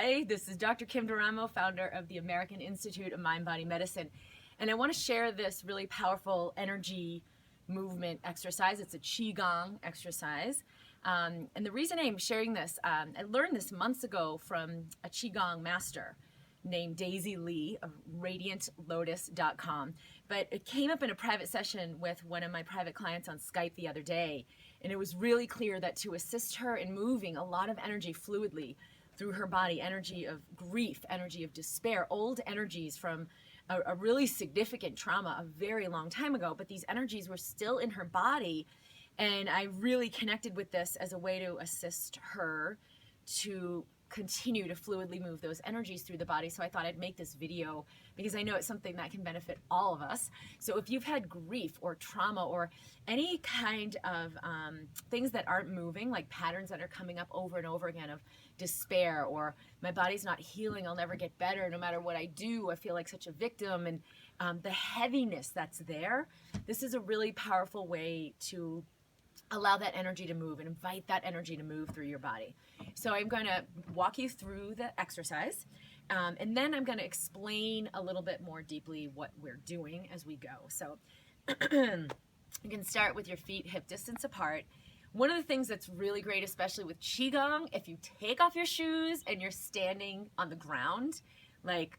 Hi, this is Dr. Kim Duramo, founder of the American Institute of Mind-Body Medicine. And I want to share this really powerful energy movement exercise. It's a Qigong exercise. And the reason I'm sharing this, I learned this months ago from a Qigong master named Daisy Lee of radiantlotus.com. But it came up in a private session with one of my private clients on Skype the other day. And it was really clear that to assist her in moving a lot of energy fluidly through her body, energy of grief, energy of despair, old energies from a really significant trauma a very long time ago, but these energies were still in her body. And I really connected with this as a way to assist her to continue to fluidly move those energies through the body. So I thought I'd make this video because I know it's something that can benefit all of us. So if you've had grief or trauma or any kind of things that aren't moving, like patterns that are coming up over and over again of despair, or my body's not healing, I'll never get better, no matter what I do, I feel like such a victim, and the heaviness that's there, this is a really powerful way to allow that energy to move and invite that energy to move through your body. So I'm going to walk you through the exercise, and then I'm going to explain a little bit more deeply what we're doing as we go. So you can start with your feet hip distance apart. One of the things that's really great, especially with Qigong, if you take off your shoes and you're standing on the ground, like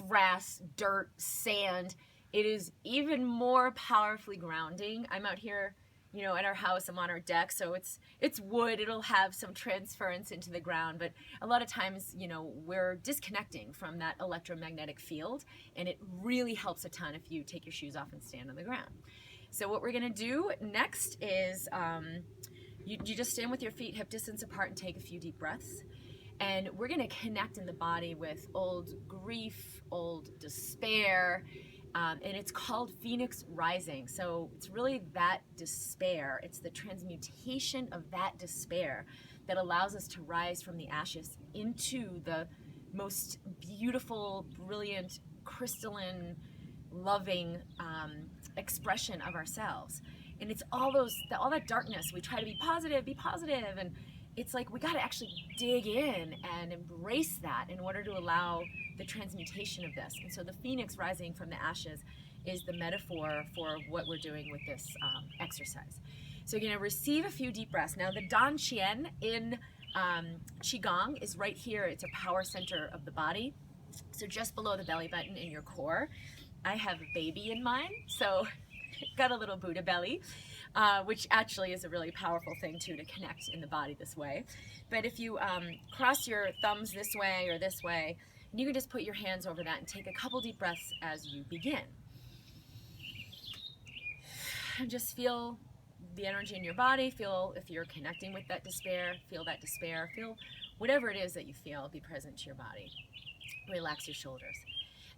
grass, dirt, sand, it is even more powerfully grounding. I'm out here, you know, at our house, I'm on our deck, so it's wood, it'll have some transference into the ground, but a lot of times, you know, we're disconnecting from that electromagnetic field, and it really helps a ton if you take your shoes off and stand on the ground. So what we're gonna do next is, you just stand with your feet hip distance apart and take a few deep breaths, and we're gonna connect in the body with old grief, old despair, and it's called Phoenix Rising. So it's really that despair. It's the transmutation of that despair that allows us to rise from the ashes into the most beautiful, brilliant, crystalline, loving expression of ourselves. And it's all that darkness. We try to be positive, and it's like we got to actually dig in and embrace that in order to allow the transmutation of this. And so the phoenix rising from the ashes is the metaphor for what we're doing with this exercise. So you're going to receive a few deep breaths. Now the Dan Qian in Qigong is right here. It's a power center of the body. So just below the belly button in your core. I have a baby in mine, so got a little Buddha belly, which actually is a really powerful thing too, to connect in the body this way. But if you cross your thumbs this way or this way, and you can just put your hands over that and take a couple deep breaths as you begin. And just feel the energy in your body, feel if you're connecting with that despair, feel whatever it is that you feel, be present to your body. Relax your shoulders.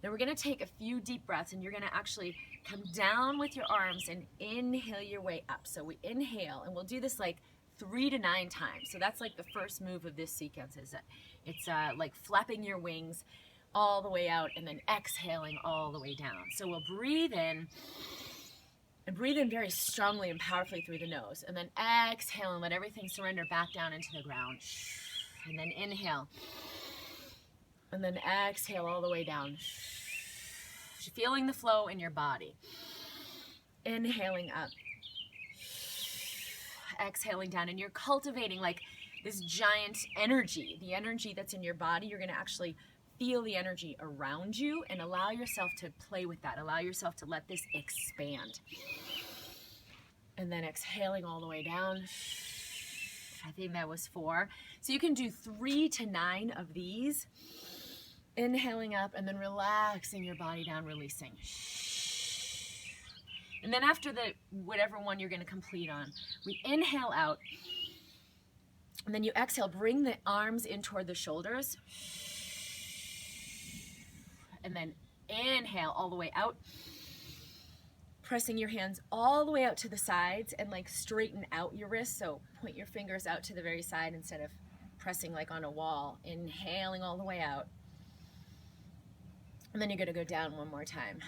Then we're going to take a few deep breaths, and you're going to actually come down with your arms and inhale your way up. So we inhale, and we'll do this like 3 to 9 times. So that's like the first move of this sequence, is that it's like flapping your wings all the way out and then exhaling all the way down. So we'll breathe in, and breathe in very strongly and powerfully through the nose, and then exhale and let everything surrender back down into the ground. And then inhale. And then exhale all the way down. Feeling the flow in your body. Inhaling up. Exhaling down. And you're cultivating like this giant energy. The energy that's in your body, you're going to actually feel the energy around you and allow yourself to play with that. Allow yourself to let this expand. And then exhaling all the way down. I think that was 4. So you can do 3 to 9 of these. Inhaling up and then relaxing your body down, releasing. And then after whatever one you're going to complete on, we inhale out. And then you exhale, bring the arms in toward the shoulders. And then inhale all the way out. Pressing your hands all the way out to the sides and like straighten out your wrists. So point your fingers out to the very side instead of pressing like on a wall. Inhaling all the way out. And then you're going to go down one more time.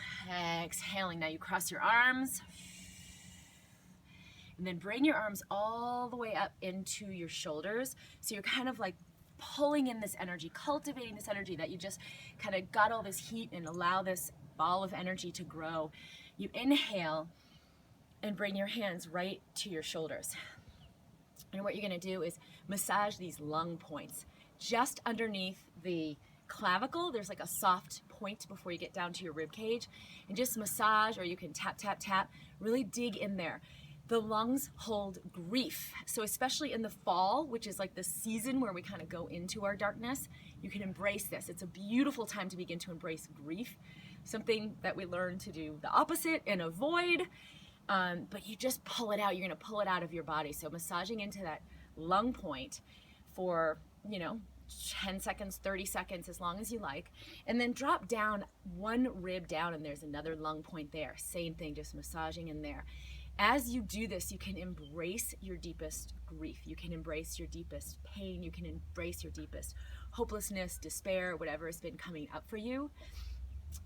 Exhaling. Now you cross your arms. And then bring your arms all the way up into your shoulders. So you're kind of like pulling in this energy, cultivating this energy that you just kind of got all this heat and allow this ball of energy to grow. You inhale and bring your hands right to your shoulders. And what you're going to do is massage these lung points just underneath the clavicle. There's like a soft point before you get down to your rib cage, and just massage, or you can tap, tap, tap, really dig in there. The lungs hold grief. So especially in the fall, which is like the season where we kind of go into our darkness, you can embrace this. It's a beautiful time to begin to embrace grief, something that we learn to do the opposite and avoid. But you just pull it out. You're going to pull it out of your body. So massaging into that lung point for, 10 seconds, 30 seconds, as long as you like. And then drop down one rib down, and there's another lung point there. Same thing, just massaging in there. As you do this, you can embrace your deepest grief. You can embrace your deepest pain. You can embrace your deepest hopelessness, despair, whatever has been coming up for you.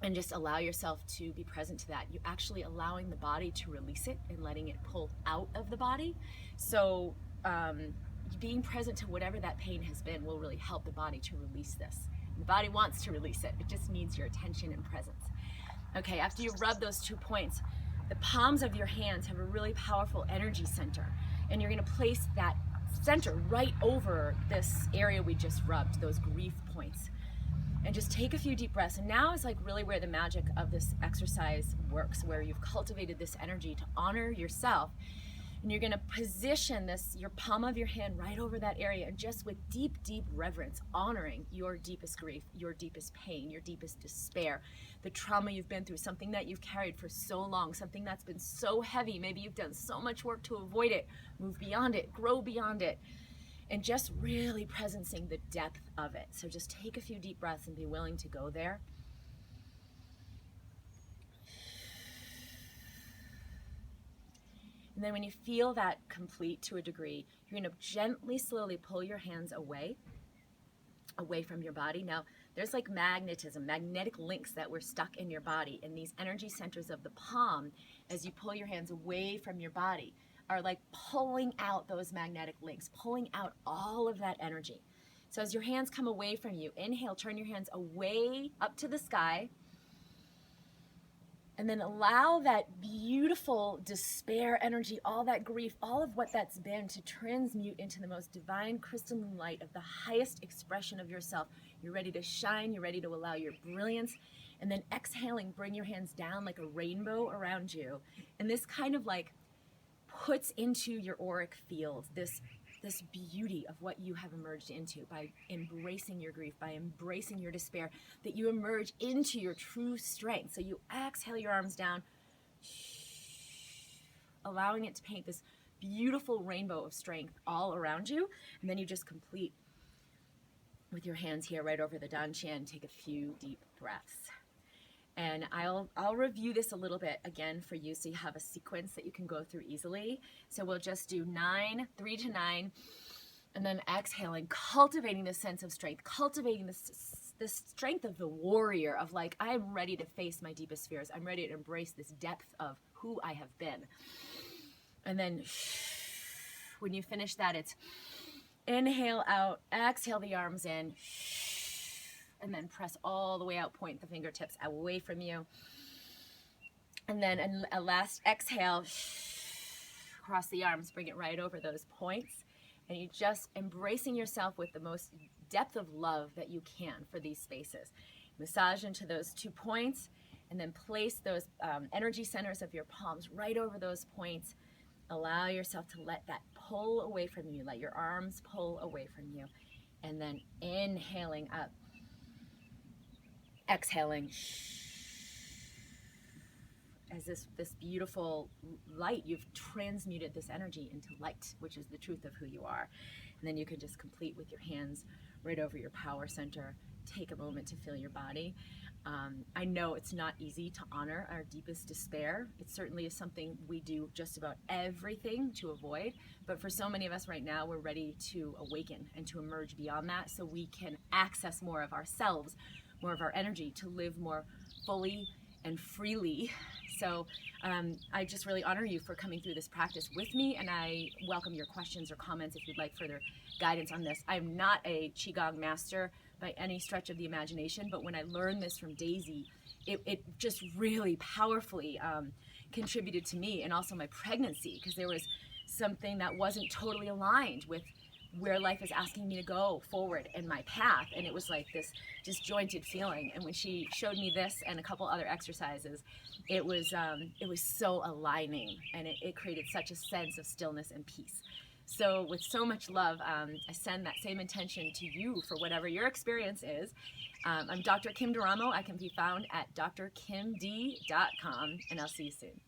And just allow yourself to be present to that. You're actually allowing the body to release it and letting it pull out of the body. So being present to whatever that pain has been will really help the body to release this. The body wants to release it. It just needs your attention and presence. Okay, after you rub those 2 points, the palms of your hands have a really powerful energy center. And you're going to place that center right over this area we just rubbed, those grief points. And just take a few deep breaths. And now is like really where the magic of this exercise works, where you've cultivated this energy to honor yourself. And you're going to position your palm of your hand right over that area, and just with deep, deep reverence, honoring your deepest grief, your deepest pain, your deepest despair, the trauma you've been through, something that you've carried for so long, something that's been so heavy. Maybe you've done so much work to avoid it, move beyond it, grow beyond it. And just really presencing the depth of it. So just take a few deep breaths and be willing to go there. And then when you feel that complete to a degree, you're going to gently, slowly pull your hands away from your body. Now, there's like magnetic links that were stuck in your body. And these energy centers of the palm, as you pull your hands away from your body, are like pulling out those magnetic links, pulling out all of that energy. So as your hands come away from you, inhale, turn your hands away up to the sky, and then allow that beautiful despair energy, all that grief, all of what that's been, to transmute into the most divine crystalline light of the highest expression of yourself. You're ready to shine, you're ready to allow your brilliance, and then exhaling, bring your hands down like a rainbow around you. And this kind of like puts into your auric field this beauty of what you have emerged into by embracing your grief, by embracing your despair, that you emerge into your true strength. So you exhale your arms down, allowing it to paint this beautiful rainbow of strength all around you. And then you just complete with your hands here right over the danchan. Take a few deep breaths. And I'll review this a little bit again for you, so you have a sequence that you can go through easily. So we'll just do 3 to 9, and then exhaling, cultivating this sense of strength, cultivating this strength of the warrior, of like, I'm ready to face my deepest fears. I'm ready to embrace this depth of who I have been. And then when you finish that, it's inhale out, exhale the arms in, and then press all the way out, point the fingertips away from you. And then a last exhale, cross the arms, bring it right over those points. And you just embracing yourself with the most depth of love that you can for these spaces. Massage into those 2 points, and then place those energy centers of your palms right over those points. Allow yourself to let that pull away from you, let your arms pull away from you. And then inhaling up, exhaling as this beautiful light. You've transmuted this energy into light, which is the truth of who you are. And then you can just complete with your hands right over your power center. Take a moment to feel your body. I know it's not easy to honor our deepest despair. It certainly is something we do just about everything to avoid, but for so many of us right now, we're ready to awaken and to emerge beyond that, so we can access more of ourselves, more of our energy, to live more fully and freely. So I just really honor you for coming through this practice with me, and I welcome your questions or comments if you'd like further guidance on this. I'm not a Qigong master by any stretch of the imagination, but when I learned this from Daisy, it just really powerfully contributed to me and also my pregnancy, because there was something that wasn't totally aligned with where life is asking me to go forward in my path, and it was like this disjointed feeling. And when she showed me this and a couple other exercises, it was so aligning, and it created such a sense of stillness and peace. So with so much love, I send that same intention to you for whatever your experience is. I'm Dr. Kim Duramo. I can be found at drkimd.com, and I'll see you soon.